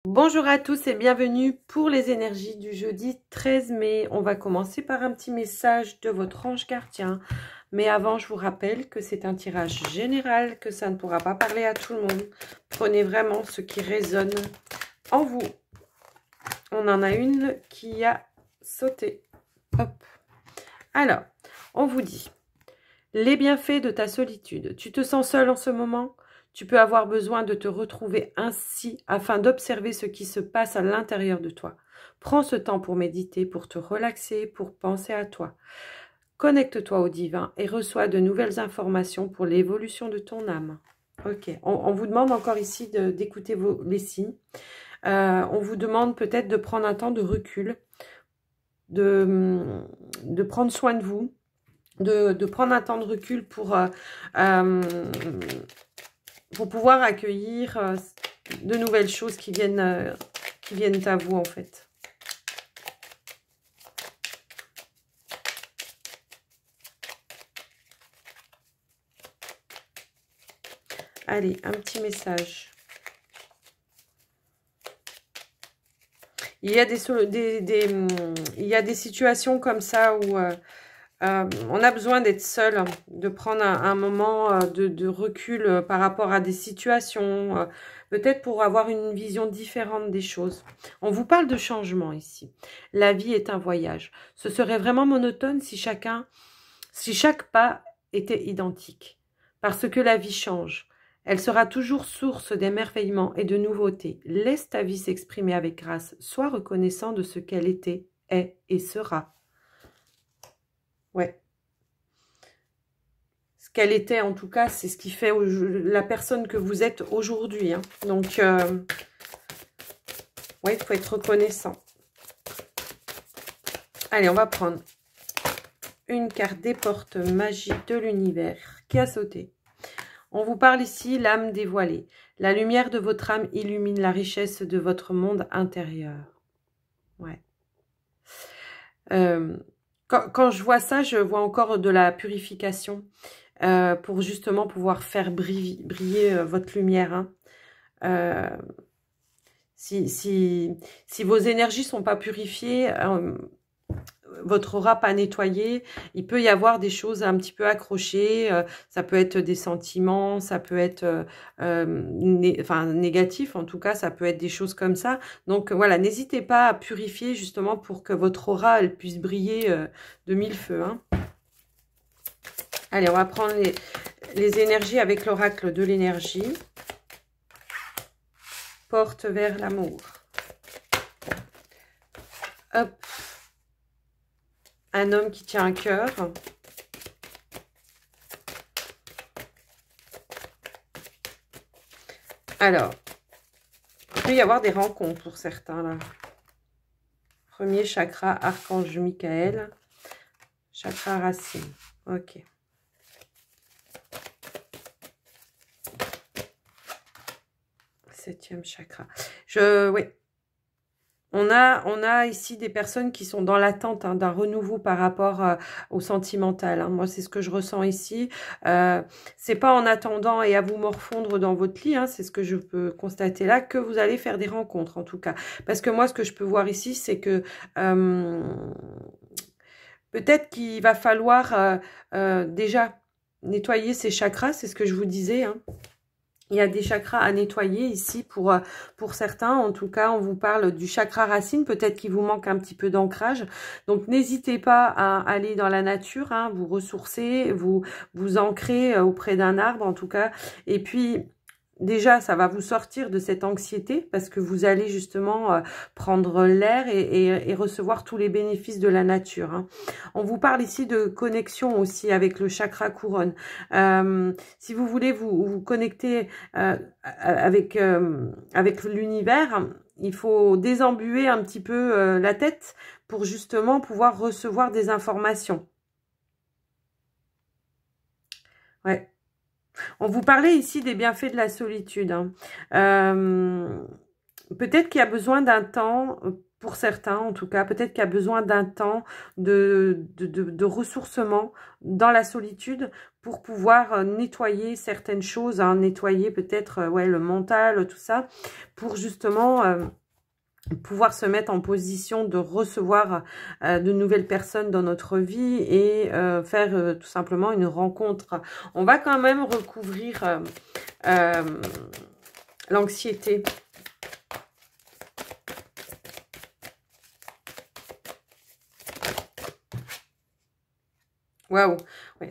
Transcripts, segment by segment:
Bonjour à tous et bienvenue pour les énergies du jeudi 13 mai. On va commencer par un petit message de votre ange gardien. Mais avant, je vous rappelle que c'est un tirage général, que ça ne pourra pas parler à tout le monde. Prenez vraiment ce qui résonne en vous. On en a une qui a sauté. Hop. Alors, on vous dit, les bienfaits de ta solitude. Tu te sens seul en ce moment ? Tu peux avoir besoin de te retrouver ainsi afin d'observer ce qui se passe à l'intérieur de toi. Prends ce temps pour méditer, pour te relaxer, pour penser à toi. Connecte-toi au divin et reçois de nouvelles informations pour l'évolution de ton âme. Ok, on vous demande encore ici d'écouter les signes. On vous demande peut-être de prendre un temps de recul, de prendre soin de vous, de prendre un temps de recul pour pouvoir accueillir de nouvelles choses qui viennent à vous en fait. Allez, un petit message. Il y a il y a des situations comme ça où on a besoin d'être seul, de prendre un moment de recul par rapport à des situations, peut-être pour avoir une vision différente des choses. On vous parle de changement ici. La vie est un voyage. Ce serait vraiment monotone si chaque pas était identique. Parce que la vie change. Elle sera toujours source d'émerveillement et de nouveautés. Laisse ta vie s'exprimer avec grâce. Sois reconnaissant de ce qu'elle était, est et sera. Ouais. Ce qu'elle était, en tout cas, c'est ce qui fait la personne que vous êtes aujourd'hui. Hein. Donc, ouais, il faut être reconnaissant. Allez, on va prendre une carte des portes magiques de l'univers qui a sauté. On vous parle ici, l'âme dévoilée. La lumière de votre âme illumine la richesse de votre monde intérieur. Ouais. Quand je vois ça, je vois encore de la purification pour justement pouvoir faire briller votre lumière. Hein. Si vos énergies sont pas purifiées, votre aura pas nettoyée, il peut y avoir des choses un petit peu accrochées, ça peut être des sentiments, ça peut être négatif, en tout cas, ça peut être des choses comme ça. Donc voilà, n'hésitez pas à purifier justement pour que votre aura, elle puisse briller de mille feux. Hein. Allez, on va prendre les énergies avec l'oracle de l'énergie. Porte vers l'amour. Hop. Un homme qui tient un cœur. Alors, il peut y avoir des rencontres pour certains là. Premier chakra, archange Michael. Chakra racine. Ok. Septième chakra. Oui. On a ici des personnes qui sont dans l'attente d'un renouveau par rapport au sentimental. Hein. Moi, c'est ce que je ressens ici. C'est pas en attendant et à vous morfondre dans votre lit, hein, c'est ce que je peux constater là, que vous allez faire des rencontres, en tout cas. Parce que moi, ce que je peux voir ici, c'est que peut-être qu'il va falloir déjà nettoyer ces chakras, c'est ce que je vous disais, hein. Il y a des chakras à nettoyer ici pour certains. En tout cas, on vous parle du chakra racine. Peut-être qu'il vous manque un petit peu d'ancrage. Donc, n'hésitez pas à aller dans la nature, hein, vous ressourcer, vous ancrer auprès d'un arbre, en tout cas. Et puis, déjà, ça va vous sortir de cette anxiété parce que vous allez justement prendre l'air et recevoir tous les bénéfices de la nature. Hein. On vous parle ici de connexion aussi avec le chakra couronne. Si vous voulez vous connecter avec l'univers, il faut désembuer un petit peu la tête pour justement pouvoir recevoir des informations. Ouais. On vous parlait ici des bienfaits de la solitude. Hein. Peut-être qu'il y a besoin d'un temps, pour certains en tout cas, peut-être qu'il y a besoin d'un temps de ressourcement dans la solitude pour pouvoir nettoyer certaines choses, hein, nettoyer peut-être ouais, le mental, tout ça, pour justement pouvoir se mettre en position de recevoir de nouvelles personnes dans notre vie et faire tout simplement une rencontre. On va quand même recouvrir l'anxiété. Waouh, ouais.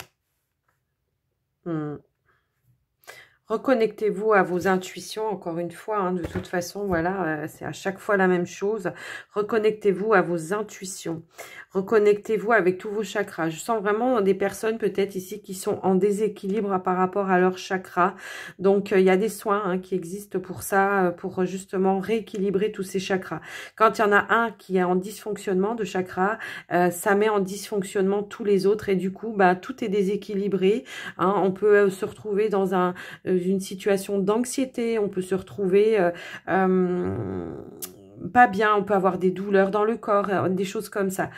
Reconnectez-vous à vos intuitions, encore une fois, hein, de toute façon, voilà, c'est à chaque fois la même chose. Reconnectez-vous à vos intuitions. Reconnectez-vous avec tous vos chakras. Je sens vraiment des personnes peut-être ici qui sont en déséquilibre par rapport à leurs chakras. Donc, il y a des soins hein, qui existent pour ça, pour justement rééquilibrer tous ces chakras. Quand il y en a un qui est en dysfonctionnement de chakra, ça met en dysfonctionnement tous les autres et du coup, bah, tout est déséquilibré. Hein. On peut se retrouver dans une situation d'anxiété, on peut se retrouver pas bien, on peut avoir des douleurs dans le corps, des choses comme ça.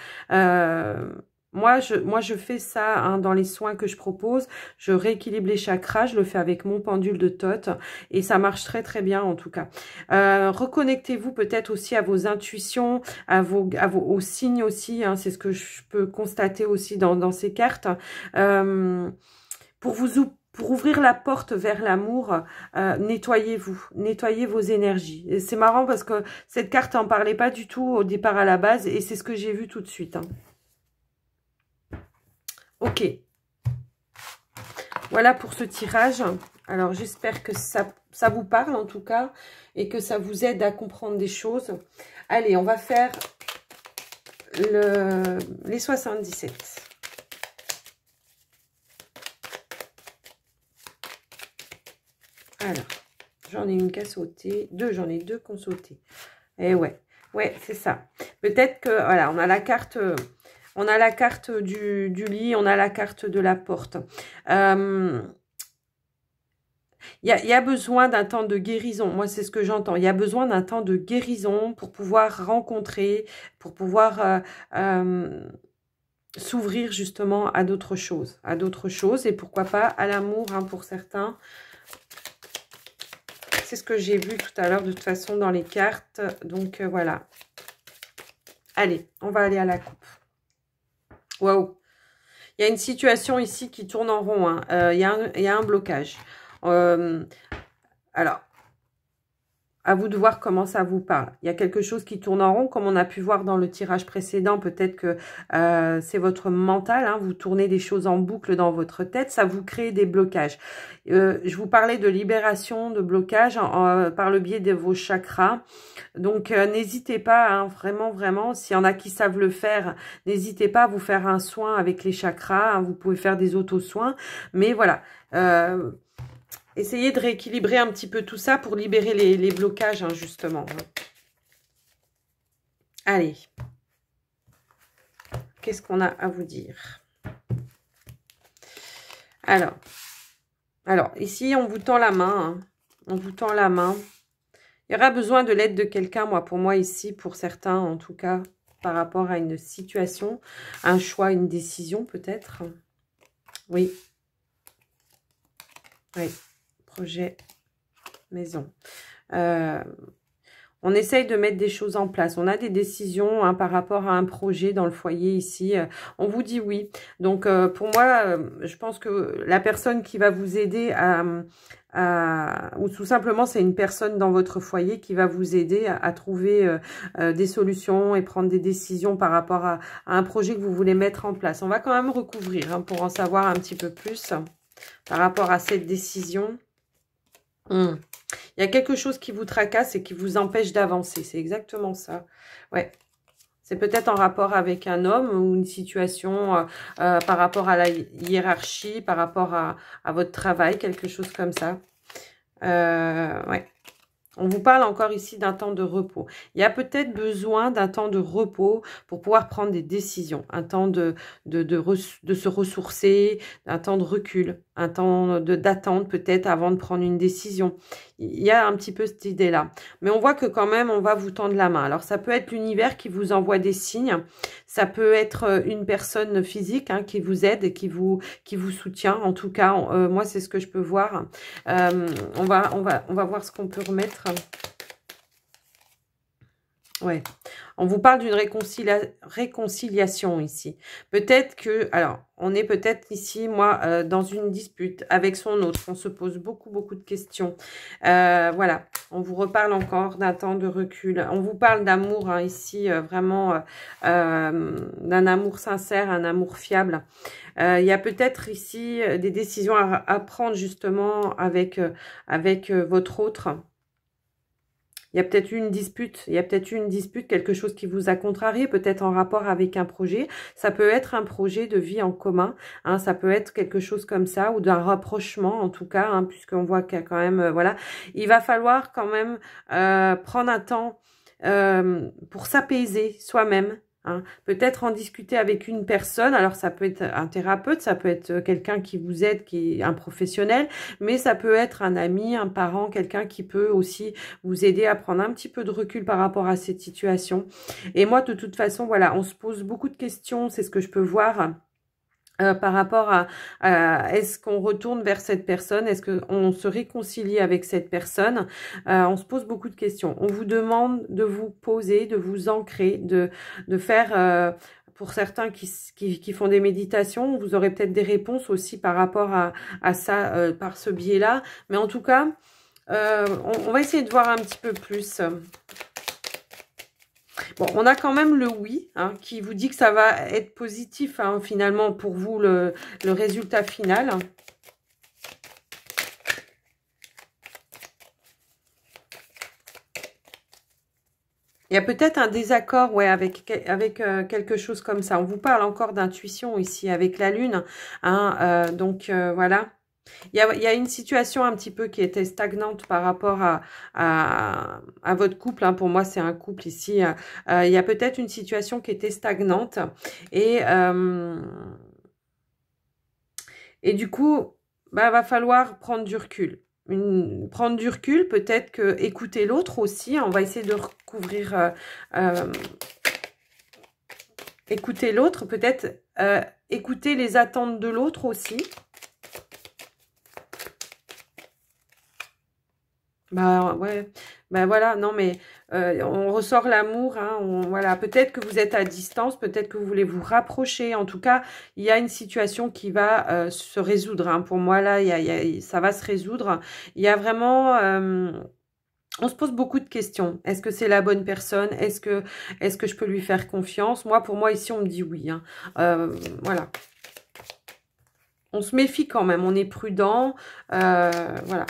Moi, je fais ça hein, dans les soins que je propose. Je rééquilibre les chakras, je le fais avec mon pendule de Thoth et ça marche très très bien en tout cas. Reconnectez-vous peut-être aussi à vos intuitions, aux signes aussi. Hein, c'est ce que je peux constater aussi dans ces cartes. Pour ouvrir la porte vers l'amour, nettoyez-vous, nettoyez vos énergies. C'est marrant parce que cette carte n'en parlait pas du tout au départ à la base et c'est ce que j'ai vu tout de suite. Hein. Ok. Voilà pour ce tirage. Alors j'espère que ça vous parle en tout cas et que ça vous aide à comprendre des choses. Allez, on va faire les 77. Alors, j'en ai une qui a sauté. J'en ai deux qui ont sauté. Et ouais, c'est ça. Peut-être que, voilà, on a la carte du lit, on a la carte de la porte. Il y a besoin d'un temps de guérison. Moi, c'est ce que j'entends. Il y a besoin d'un temps de guérison pour pouvoir rencontrer, pour pouvoir s'ouvrir justement à d'autres choses. Et pourquoi pas à l'amour hein, pour certains. C'est ce que j'ai vu tout à l'heure de toute façon dans les cartes. Donc voilà. Allez, on va aller à la coupe. Waouh. Il y a une situation ici qui tourne en rond. Hein. Il y a un blocage. Alors, à vous de voir comment ça vous parle. Il y a quelque chose qui tourne en rond, comme on a pu voir dans le tirage précédent. Peut-être que c'est votre mental. Hein, vous tournez des choses en boucle dans votre tête. Ça vous crée des blocages. Je vous parlais de libération, de blocage par le biais de vos chakras. Donc, n'hésitez pas, hein, vraiment, s'il y en a qui savent le faire, n'hésitez pas à vous faire un soin avec les chakras. Hein, vous pouvez faire des auto-soins. Mais voilà, essayez de rééquilibrer un petit peu tout ça pour libérer les blocages, hein, justement. Allez. Qu'est-ce qu'on a à vous dire? Alors, ici, on vous tend la main. Hein. On vous tend la main. Il y aura besoin de l'aide de quelqu'un, pour moi ici, pour certains en tout cas, par rapport à une situation, un choix, une décision peut-être. Oui. Oui. Projet maison. On essaye de mettre des choses en place. On a des décisions hein, par rapport à un projet dans le foyer ici. On vous dit oui. Donc, pour moi, je pense que la personne qui va vous aider ou tout simplement, c'est une personne dans votre foyer qui va vous aider à trouver des solutions et prendre des décisions par rapport à un projet que vous voulez mettre en place. On va quand même recouvrir hein, pour en savoir un petit peu plus par rapport à cette décision. Il y a quelque chose qui vous tracasse et qui vous empêche d'avancer. C'est exactement ça. Ouais. C'est peut-être en rapport avec un homme ou une situation par rapport à la hiérarchie, par rapport à votre travail, quelque chose comme ça. Ouais. On vous parle encore ici d'un temps de repos. Il y a peut-être besoin d'un temps de repos pour pouvoir prendre des décisions. Un temps de se ressourcer, un temps de recul. un temps d'attente peut-être avant de prendre une décision. Il y a un petit peu cette idée-là. Mais on voit que quand même, on va vous tendre la main. Alors, ça peut être l'univers qui vous envoie des signes. Ça peut être une personne physique qui vous aide et qui vous soutient. En tout cas, moi, c'est ce que je peux voir. On va voir ce qu'on peut remettre. Ouais, on vous parle d'une réconciliation ici. Peut-être que, alors, on est peut-être ici, moi, dans une dispute avec son autre. On se pose beaucoup de questions. Voilà, on vous reparle encore d'un temps de recul. On vous parle d'amour ici, vraiment, d'un amour sincère, un amour fiable. Il y a peut-être ici des décisions à prendre justement avec votre autre. Il y a peut-être eu une dispute, quelque chose qui vous a contrarié, peut-être en rapport avec un projet. Ça peut être un projet de vie en commun, ça peut être quelque chose comme ça, ou d'un rapprochement en tout cas, puisqu'on voit qu'il y a quand même, voilà. Il va falloir quand même prendre un temps pour s'apaiser soi-même. Peut-être en discuter avec une personne, alors ça peut être un thérapeute, ça peut être quelqu'un qui vous aide, qui est un professionnel, mais ça peut être un ami, un parent, quelqu'un qui peut aussi vous aider à prendre un petit peu de recul par rapport à cette situation. Et moi, de toute façon, voilà, on se pose beaucoup de questions, c'est ce que je peux voir. Par rapport à est-ce qu'on retourne vers cette personne, est-ce qu'on se réconcilie avec cette personne, on se pose beaucoup de questions. On vous demande de vous poser, de vous ancrer, de faire, pour certains qui font des méditations, vous aurez peut-être des réponses aussi par rapport à ça, par ce biais-là. Mais en tout cas, on va essayer de voir un petit peu plus. Bon, on a quand même le oui, qui vous dit que ça va être positif, finalement, pour vous, le résultat final. Il y a peut-être un désaccord, ouais, avec quelque chose comme ça. On vous parle encore d'intuition ici, avec la lune. Donc, voilà. Il y a une situation un petit peu qui était stagnante par rapport à votre couple. Pour moi, c'est un couple ici. Il y a peut-être une situation qui était stagnante. Et du coup, va falloir prendre du recul. Prendre du recul, peut-être que écouter l'autre aussi. On va essayer de recouvrir... écouter l'autre, peut-être écouter les attentes de l'autre aussi. Ouais, voilà, non mais on ressort l'amour, voilà, peut-être que vous êtes à distance, peut-être que vous voulez vous rapprocher, en tout cas, il y a une situation qui va se résoudre, pour moi là, ça va se résoudre, il y a vraiment, on se pose beaucoup de questions, est-ce que c'est la bonne personne, est-ce que je peux lui faire confiance, pour moi ici on me dit oui, voilà. On se méfie quand même, on est prudent, voilà.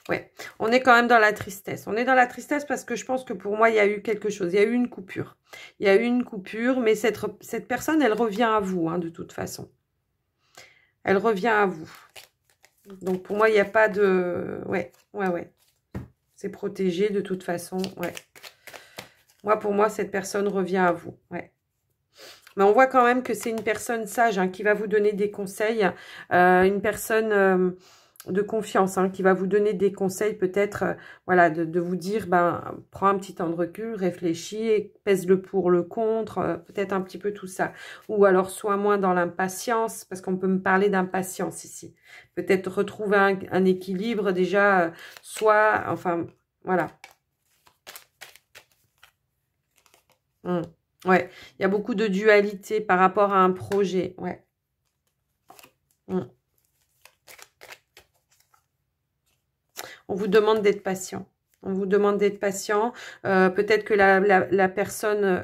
Ouais, on est quand même dans la tristesse. On est dans la tristesse parce que je pense que pour moi, il y a eu quelque chose. Il y a eu une coupure. Il y a eu une coupure, mais cette personne, elle revient à vous, de toute façon. Elle revient à vous. Donc, pour moi, il n'y a pas de... Ouais. C'est protégé de toute façon, ouais. Pour moi, cette personne revient à vous, ouais. Mais on voit quand même que c'est une personne sage qui va vous donner des conseils. Une personne... de confiance, qui va vous donner des conseils peut-être, voilà, de vous dire, prends un petit temps de recul, réfléchis, pèse le pour, le contre, peut-être un petit peu tout ça. Ou alors, soit moins dans l'impatience, parce qu'on peut me parler d'impatience ici. Peut-être retrouver un équilibre déjà, soit, enfin, voilà. Ouais, il y a beaucoup de dualité par rapport à un projet, ouais. On vous demande d'être patient. On vous demande d'être patient. Peut-être que la personne,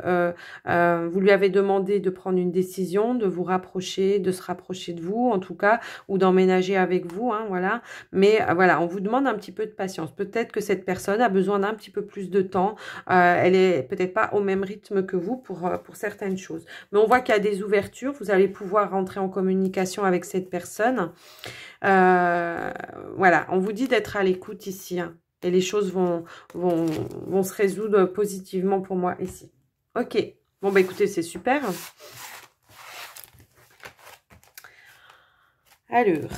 vous lui avez demandé de prendre une décision, de vous rapprocher, de se rapprocher de vous, en tout cas, ou d'emménager avec vous, voilà. Mais voilà, on vous demande un petit peu de patience. Peut-être que cette personne a besoin d'un petit peu plus de temps. Elle est peut-être pas au même rythme que vous pour certaines choses. Mais on voit qu'il y a des ouvertures. Vous allez pouvoir rentrer en communication avec cette personne. Voilà, on vous dit d'être à l'écoute ici. Et les choses vont se résoudre positivement pour moi ici. Ok. Bon, bah écoutez, c'est super. Alors,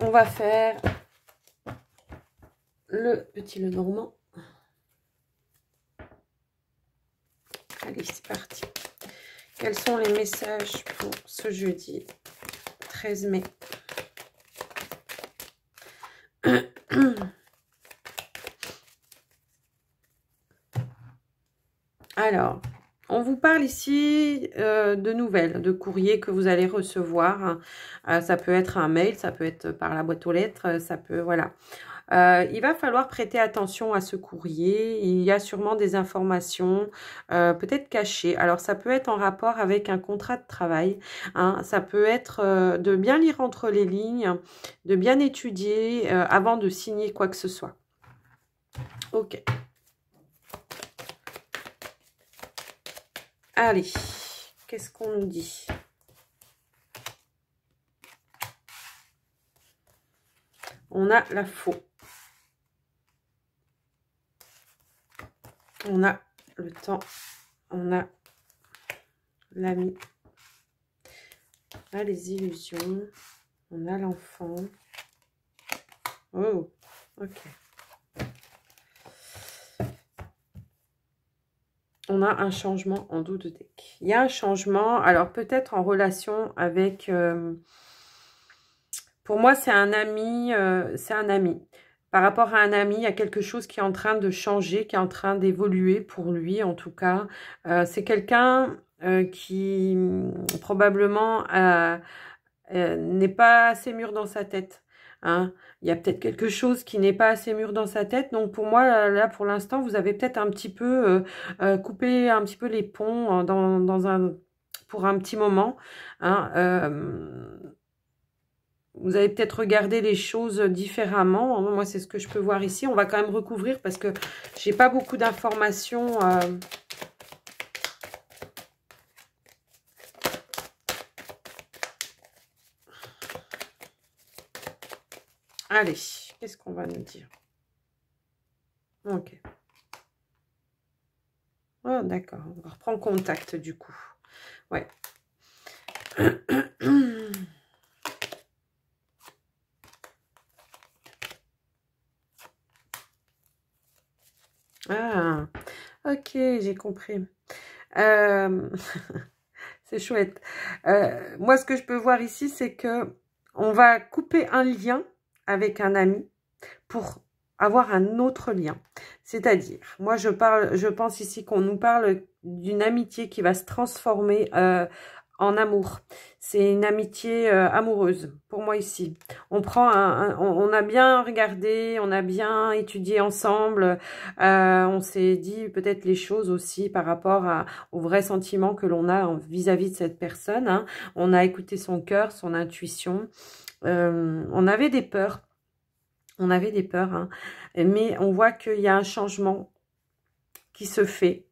on va faire le petit Lenormand. Allez, c'est parti. Quels sont les messages pour ce jeudi 13 mai? Alors, on vous parle ici de nouvelles, de courriers que vous allez recevoir. Ça peut être un mail, ça peut être par la boîte aux lettres, ça peut, voilà. Il va falloir prêter attention à ce courrier. Il y a sûrement des informations peut-être cachées. Alors, ça peut être en rapport avec un contrat de travail. Hein. Ça peut être de bien lire entre les lignes, de bien étudier avant de signer quoi que ce soit. Ok. Allez, qu'est-ce qu'on nous dit? On a la faux. On a le temps. On a l'ami. On a les illusions. On a l'enfant. Oh, ok. On a un changement en dos de deck. Il y a un changement, alors peut-être en relation avec... pour moi, c'est un ami. C'est un ami. Par rapport à un ami, il y a quelque chose qui est en train de changer, qui est en train d'évoluer pour lui, en tout cas. C'est quelqu'un qui probablement n'est pas assez mûr dans sa tête. Hein. Il y a peut-être quelque chose qui n'est pas assez mûr dans sa tête. Donc pour moi, là pour l'instant, vous avez peut-être un petit peu coupé un petit peu les ponts pour un petit moment. Hein. Vous avez peut-être regardé les choses différemment. Moi, c'est ce que je peux voir ici. On va quand même recouvrir parce que j'ai pas beaucoup d'informations. Allez, qu'est-ce qu'on va nous dire? Ok. Oh, d'accord. On va reprendre contact du coup. Ouais. Ah, ok, j'ai compris. C'est chouette. Moi, ce que je peux voir ici, c'est que on va couper un lien avec un ami pour avoir un autre lien. C'est-à-dire, moi, je pense ici qu'on nous parle d'une amitié qui va se transformer en amour. C'est une amitié amoureuse pour moi ici. On prend on a bien regardé, on a bien étudié ensemble. On s'est dit peut-être les choses aussi par rapport au vrai sentiment que l'on a vis-à-vis de cette personne. Hein. On a écouté son cœur, son intuition. On avait des peurs. On avait des peurs, hein. Mais on voit qu'il y a un changement qui se fait.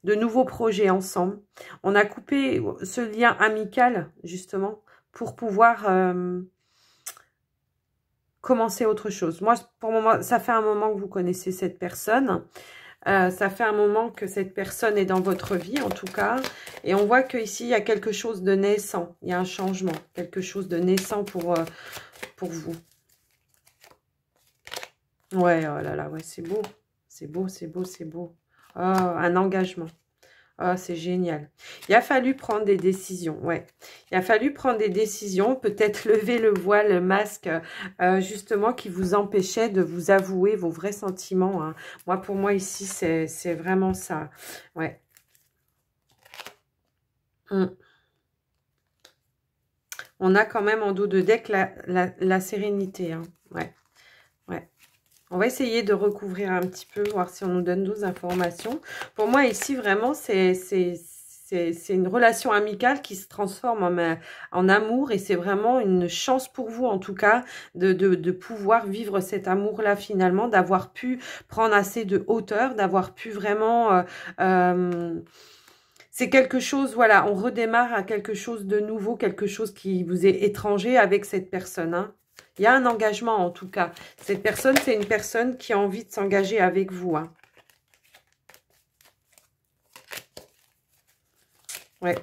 De nouveaux projets ensemble. On a coupé ce lien amical, justement, pour pouvoir commencer autre chose. Moi, pour moi, ça fait un moment que vous connaissez cette personne. Ça fait un moment que cette personne est dans votre vie, en tout cas. Et on voit qu'ici, il y a quelque chose de naissant. Il y a un changement. Quelque chose de naissant pour vous. Ouais, oh là là, ouais, c'est beau. C'est beau, c'est beau, c'est beau. Oh, un engagement. Oh, c'est génial. Il a fallu prendre des décisions, ouais. Il a fallu prendre des décisions, peut-être lever le voile, le masque, justement, qui vous empêchait de vous avouer vos vrais sentiments. Hein. Moi, pour moi, ici, c'est vraiment ça. Ouais. On a quand même en dos de deck la sérénité. Hein. Ouais. Ouais. On va essayer de recouvrir un petit peu, voir si on nous donne d'autres informations. Pour moi, ici, vraiment, c'est une relation amicale qui se transforme en amour. Et c'est vraiment une chance pour vous, en tout cas, de pouvoir vivre cet amour-là, finalement, d'avoir pu prendre assez de hauteur, d'avoir pu vraiment... c'est quelque chose, voilà, on redémarre à quelque chose de nouveau, quelque chose qui vous est étranger avec cette personne, hein. Il y a un engagement en tout cas. Cette personne, c'est une personne qui a envie de s'engager avec vous. Hein. Ouais.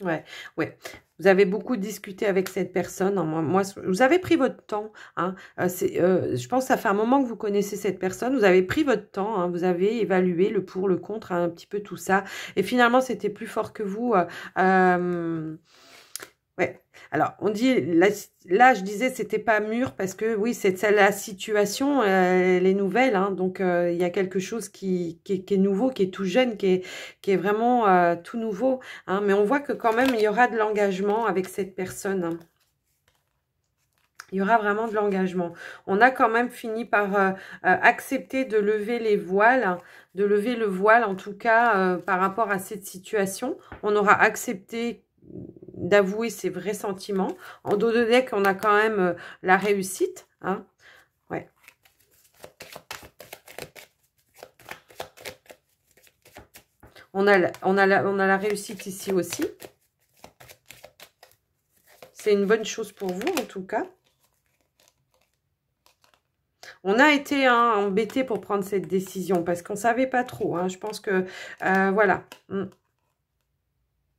Ouais, ouais. Vous avez beaucoup discuté avec cette personne. Hein. Vous avez pris votre temps. Hein. Je pense que ça fait un moment que vous connaissez cette personne. Vous avez pris votre temps. Hein. Vous avez évalué le pour, le contre, hein, un petit peu tout ça. Et finalement, c'était plus fort que vous. Ouais. Alors, on dit, là je disais, c'était pas mûr parce que, oui, c'est la situation, elle est nouvelle. Hein, donc, il y a quelque chose qui est nouveau, qui est tout jeune, qui est vraiment tout nouveau. Hein, mais on voit que quand même, il y aura de l'engagement avec cette personne. Hein. Il y aura vraiment de l'engagement. On a quand même fini par accepter de lever les voiles, hein, de lever le voile, en tout cas, par rapport à cette situation. On aura accepté d'avouer ses vrais sentiments. En dos de deck, on a quand même la réussite. Hein. Ouais. On a la réussite ici aussi. C'est une bonne chose pour vous, en tout cas. On a été embêtés pour prendre cette décision parce qu'on ne savait pas trop. Hein. Je pense que, voilà.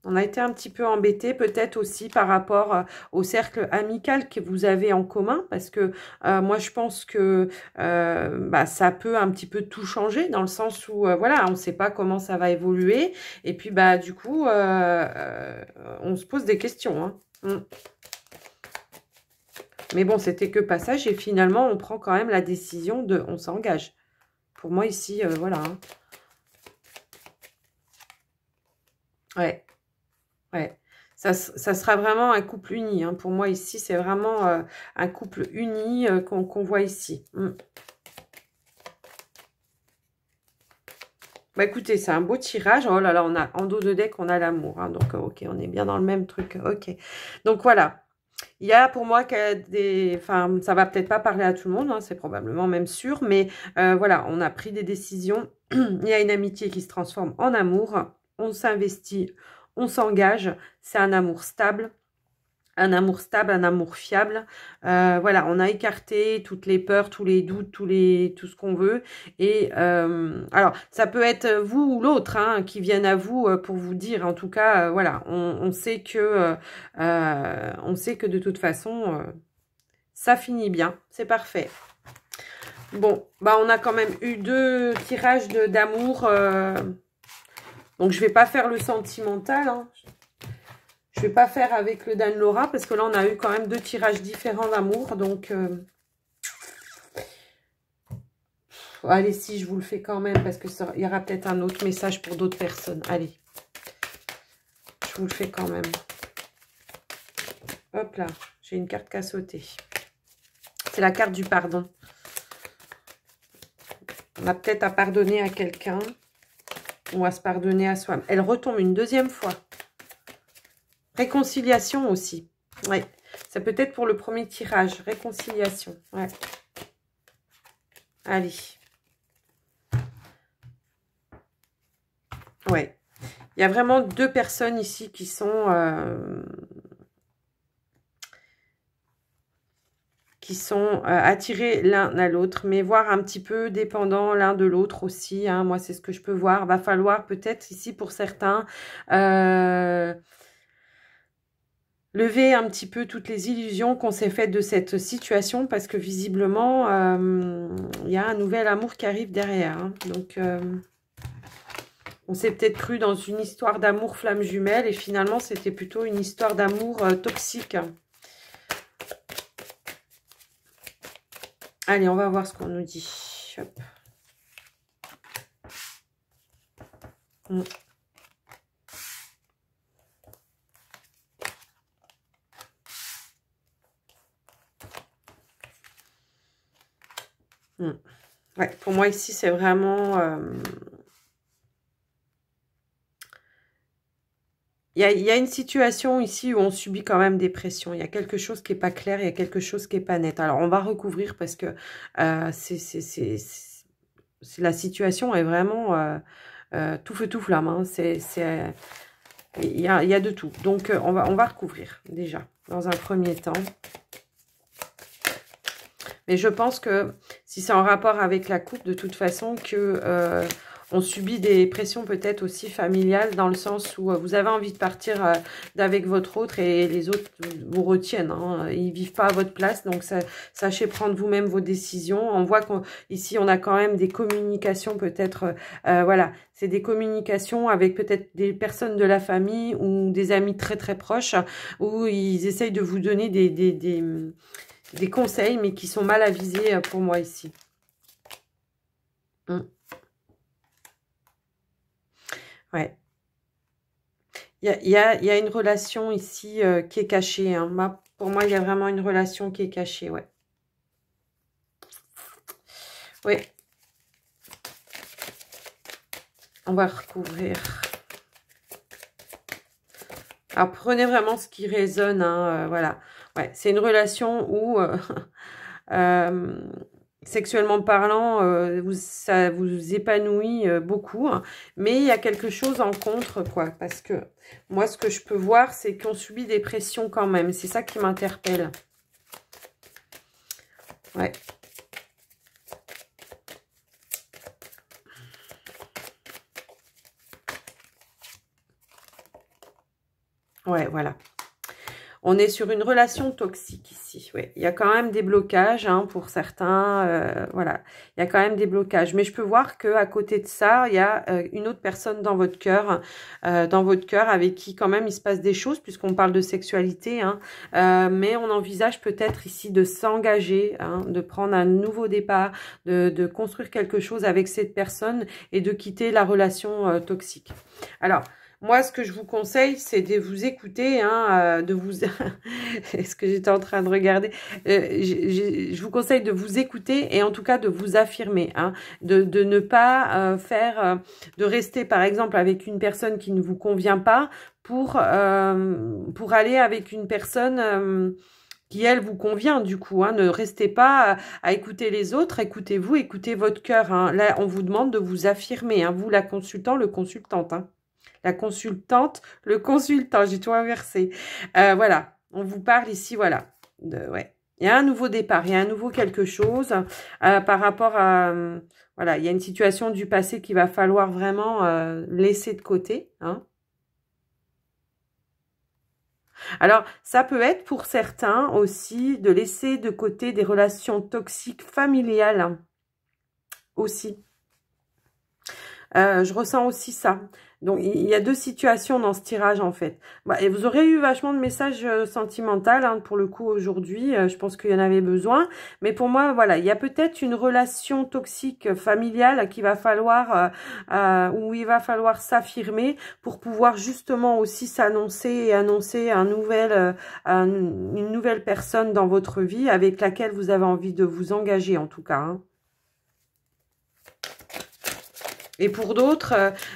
On a été un petit peu embêtés, peut-être aussi par rapport au cercle amical que vous avez en commun, parce que moi, je pense que ça peut un petit peu tout changer, dans le sens où, voilà, on ne sait pas comment ça va évoluer, et puis, du coup, on se pose des questions. Hein. Mais bon, c'était que passage, et finalement, on prend quand même la décision de, on s'engage. Pour moi, ici, voilà. Hein. Ouais. Ouais, ça sera vraiment un couple uni. Hein. Pour moi, ici, c'est vraiment un couple uni qu'on voit ici. Bah écoutez, c'est un beau tirage. Oh là là, on a en dos de deck, on a l'amour. Hein. Donc, ok, on est bien dans le même truc. Ok. Donc, voilà. Il y a pour moi des... Enfin, ça va peut-être pas parler à tout le monde, hein, c'est probablement même sûr. Mais voilà, on a pris des décisions. Il y a une amitié qui se transforme en amour. On s'investit, on s'engage. C'est un amour stable. Un amour fiable. Voilà, on a écarté toutes les peurs, tous les doutes, tout ce qu'on veut. Et alors, ça peut être vous ou l'autre hein, qui viennent à vous pour vous dire. En tout cas, voilà, on sait que de toute façon, ça finit bien. C'est parfait. Bon, on a quand même eu 2 tirages d'amour. Donc, je vais pas faire le sentimental. Hein. Je vais pas faire avec le Dan Laura parce que là, on a eu quand même 2 tirages différents d'amour. Donc, allez, si, je vous le fais quand même parce que il y aura peut-être un autre message pour d'autres personnes. Allez, je vous le fais quand même. Hop là, j'ai une carte qu'à sauter. C'est la carte du pardon. On a peut-être à pardonner à quelqu'un ou à se pardonner à soi. Elle retombe une 2e fois. Réconciliation aussi. Ouais. Ça peut être pour le premier tirage. Réconciliation. Ouais. Allez. Ouais. Il y a vraiment 2 personnes ici qui sont... attirés l'un à l'autre, mais voir un petit peu dépendant l'un de l'autre aussi. Hein. Moi, c'est ce que je peux voir. Va falloir peut-être ici pour certains... lever un petit peu toutes les illusions qu'on s'est faites de cette situation parce que visiblement, il y a un nouvel amour qui arrive derrière. Hein. Donc, on s'est peut-être cru dans une histoire d'amour flamme jumelle et finalement, c'était plutôt une histoire d'amour toxique. Allez, on va voir ce qu'on nous dit. Hop. Ouais, pour moi ici, c'est vraiment... Il y a une situation ici où on subit quand même des pressions. Il y a quelque chose qui n'est pas clair, il y a quelque chose qui n'est pas net. Alors, on va recouvrir parce que la situation est vraiment tout feu, tout flamme. Hein. Il y a de tout. Donc, on va recouvrir déjà dans un premier temps. Mais je pense que si c'est en rapport avec la coupe, de toute façon, que on subit des pressions peut-être aussi familiales, dans le sens où vous avez envie de partir d'avec votre autre et les autres vous retiennent. Hein. Ils ne vivent pas à votre place, donc sachez prendre vous-même vos décisions. On voit qu'ici, on a quand même des communications peut-être, voilà, c'est des communications avec peut-être des personnes de la famille ou des amis très très proches, où ils essayent de vous donner des conseils, mais qui sont mal avisés pour moi ici. Ouais. Il y a une relation ici qui est cachée. Hein. Pour moi, il y a vraiment une relation qui est cachée, ouais. Oui. On va recouvrir. Alors, prenez vraiment ce qui résonne, hein, voilà. Ouais, c'est une relation où... sexuellement parlant, ça vous épanouit beaucoup, hein, mais il y a quelque chose en contre, quoi, parce que moi, ce que je peux voir, c'est qu'on subit des pressions quand même, c'est ça qui m'interpelle. Ouais. Ouais, voilà. On est sur une relation toxique ici. Ouais. Il y a quand même des blocages hein, pour certains. Voilà, il y a quand même des blocages. Mais je peux voir qu'à côté de ça, il y a une autre personne dans votre cœur, avec qui quand même il se passe des choses, puisqu'on parle de sexualité. Hein, mais on envisage peut-être ici de s'engager, hein, de prendre un nouveau départ, de construire quelque chose avec cette personne et de quitter la relation toxique. Alors, moi, ce que je vous conseille, c'est de vous écouter, hein, de vous... Est-ce que j'étais en train de regarder je vous conseille de vous écouter et en tout cas de vous affirmer, hein, de ne pas de rester par exemple avec une personne qui ne vous convient pas pour aller avec une personne... qui, elle, vous convient, du coup. Hein. Ne restez pas à écouter les autres. Écoutez-vous, écoutez votre cœur. Hein. Là, on vous demande de vous affirmer. Hein. Vous, la consultant, le consultante. Hein. La consultante, le consultant, j'ai tout inversé. Voilà, on vous parle ici, voilà. Ouais. Il y a un nouveau départ, il y a un nouveau quelque chose par rapport à... voilà, il y a une situation du passé qu'il va falloir vraiment laisser de côté. Hein. Alors, ça peut être pour certains aussi de laisser de côté des relations toxiques familiales hein, aussi. Je ressens aussi ça. Donc, il y a deux situations dans ce tirage, en fait. Et vous aurez eu vachement de messages sentimentaux, hein, pour le coup, aujourd'hui. Je pense qu'il y en avait besoin. Mais pour moi, voilà, il y a peut-être une relation toxique familiale qu'il va falloir, où il va falloir s'affirmer pour pouvoir justement aussi s'annoncer et annoncer une nouvelle personne dans votre vie avec laquelle vous avez envie de vous engager, en tout cas, hein. Et pour d'autres,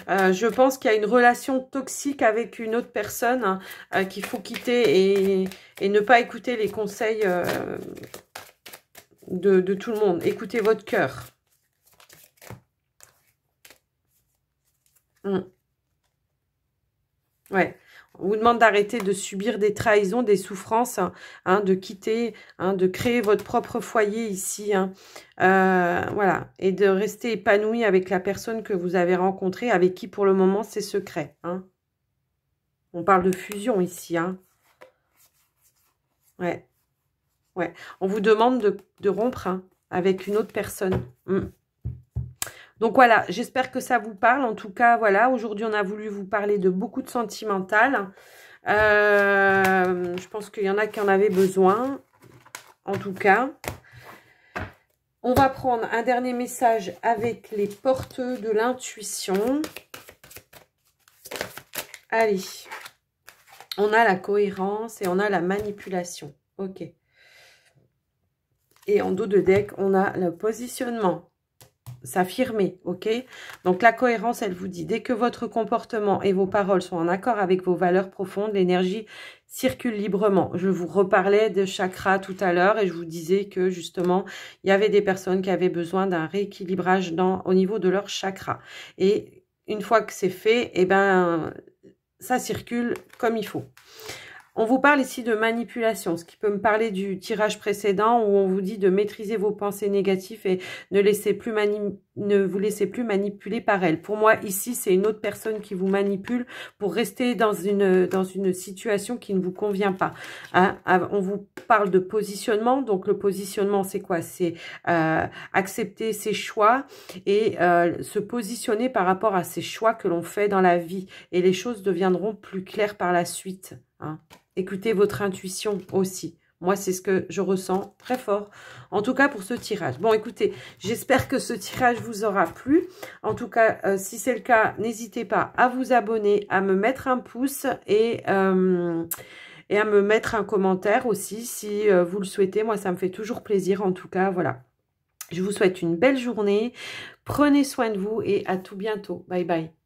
je pense qu'il y a une relation toxique avec une autre personne qu'il faut quitter et ne pas écouter les conseils de tout le monde. Écoutez votre cœur. Ouais. On vous demande d'arrêter de subir des trahisons, des souffrances, hein, de quitter, hein, de créer votre propre foyer ici. Hein, voilà. Et de rester épanoui avec la personne que vous avez rencontrée, avec qui pour le moment c'est secret. Hein. On parle de fusion ici. Hein. Ouais. Ouais. On vous demande de rompre hein, avec une autre personne. Donc voilà, j'espère que ça vous parle. En tout cas, voilà, aujourd'hui, on a voulu vous parler de beaucoup de sentimental. Je pense qu'il y en a qui en avaient besoin. En tout cas, on va prendre un dernier message avec les porteux de l'intuition. Allez, on a la cohérence et on a la manipulation. Ok. Et en dos de deck, on a le positionnement. s'affirmer, ok? Donc la cohérence, elle vous dit, dès que votre comportement et vos paroles sont en accord avec vos valeurs profondes, l'énergie circule librement. Je vous reparlais de chakra tout à l'heure et je vous disais que justement, il y avait des personnes qui avaient besoin d'un rééquilibrage au niveau de leur chakra. Et une fois que c'est fait, eh ben, ça circule comme il faut. On vous parle ici de manipulation, ce qui peut me parler du tirage précédent où on vous dit de maîtriser vos pensées négatives et ne vous laissez plus manipuler par elles. Pour moi, ici, c'est une autre personne qui vous manipule pour rester dans une situation qui ne vous convient pas. Hein? On vous parle de positionnement. Donc, le positionnement, c'est quoi? C'est accepter ses choix et se positionner par rapport à ces choix que l'on fait dans la vie. Et les choses deviendront plus claires par la suite. Hein? Écoutez votre intuition aussi. Moi, c'est ce que je ressens très fort. En tout cas, pour ce tirage. Bon, écoutez, j'espère que ce tirage vous aura plu. En tout cas, si c'est le cas, n'hésitez pas à vous abonner, à me mettre un pouce et à me mettre un commentaire aussi si vous le souhaitez. Moi, ça me fait toujours plaisir. En tout cas, voilà. Je vous souhaite une belle journée. Prenez soin de vous et à tout bientôt. Bye bye.